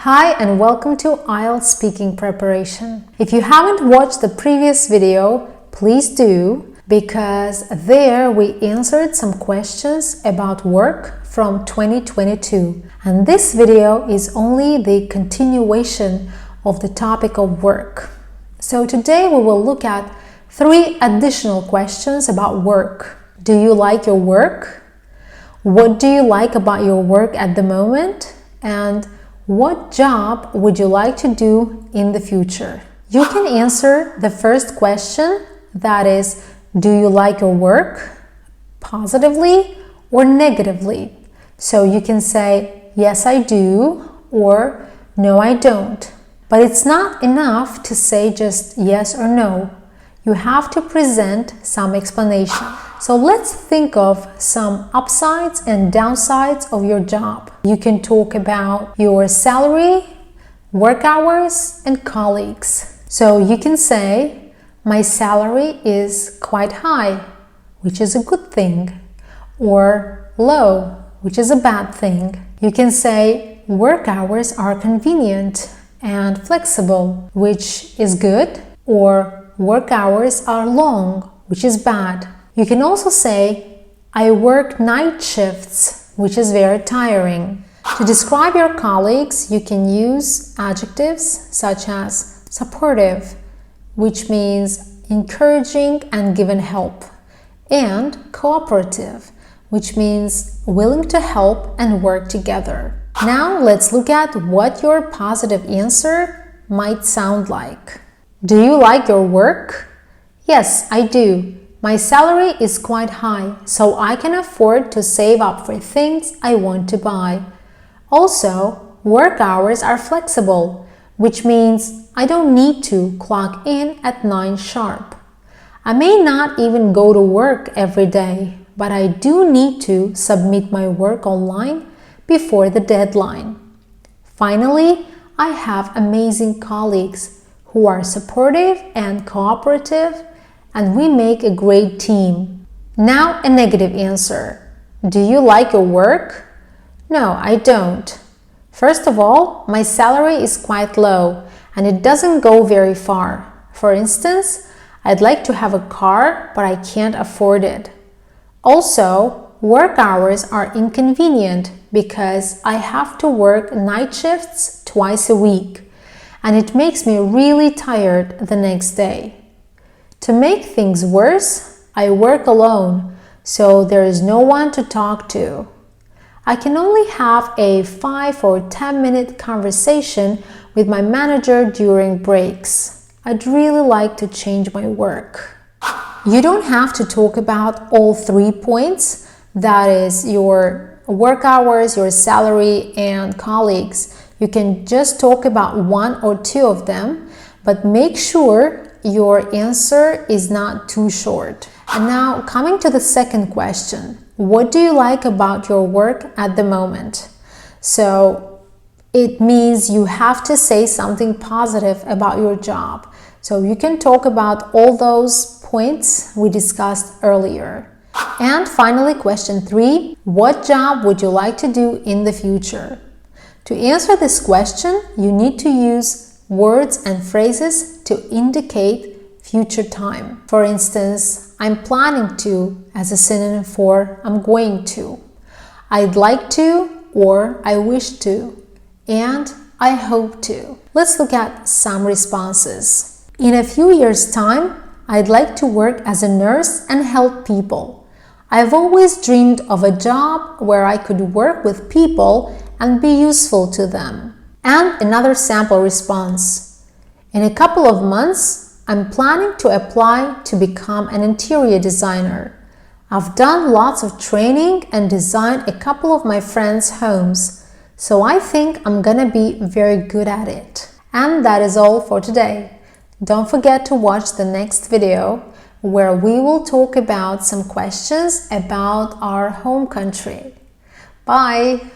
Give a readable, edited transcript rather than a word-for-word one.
Hi and welcome to IELTS Speaking Preparation. If you haven't watched the previous video, please do, because there we answered some questions about work from 2022. And this video is only the continuation of the topic of work. So today we will look at 3 additional questions about work. Do you like your work? What do you like about your work at the moment? And what job would you like to do in the future? You can answer the first question, that is, do you like your work, positively or negatively? So you can say, yes, I do, or no, I don't. But it's not enough to say just yes or no. You have to present some explanation. So let's think of some upsides and downsides of your job. You can talk about your salary, work hours, and colleagues. So you can say, my salary is quite high, which is a good thing, or low, which is a bad thing. You can say, work hours are convenient and flexible, which is good, or work hours are long, which is bad. You can also say, I work night shifts, which is very tiring. To describe your colleagues, you can use adjectives such as supportive, which means encouraging and giving help, and cooperative, which means willing to help and work together. Now let's look at what your positive answer might sound like. Do you like your work? Yes, I do. My salary is quite high, so I can afford to save up for things I want to buy. Also, work hours are flexible, which means I don't need to clock in at 9 sharp. I may not even go to work every day, but I do need to submit my work online before the deadline. Finally, I have amazing colleagues who are supportive and cooperative, and we make a great team. Now a negative answer. Do you like your work? No, I don't. First of all, my salary is quite low and it doesn't go very far. For instance, I'd like to have a car, but I can't afford it. Also, work hours are inconvenient because I have to work night shifts twice a week, and it makes me really tired the next day. To make things worse, I work alone, so there is no one to talk to. I can only have a 5 or 10-minute conversation with my manager during breaks. I'd really like to change my work. You don't have to talk about all 3 points, that is, your work hours, your salary, and colleagues. You can just talk about 1 or 2 of them, but make sure your answer is not too short. And now coming to the second question, what do you like about your work at the moment? So it means you have to say something positive about your job. So you can talk about all those points we discussed earlier. And finally, question 3, what job would you like to do in the future? To answer this question, you need to use words and phrases to indicate future time. For instance, I'm planning to as a synonym for I'm going to, I'd like to, or I wish to, and I hope to. Let's look at some responses. In a few years' time, I'd like to work as a nurse and help people. I've always dreamed of a job where I could work with people and be useful to them. And another sample response. In a couple of months, I'm planning to apply to become an interior designer. I've done lots of training and designed a couple of my friends' homes, so I think I'm gonna be very good at it. And that is all for today. Don't forget to watch the next video where we will talk about some questions about our home country. Bye!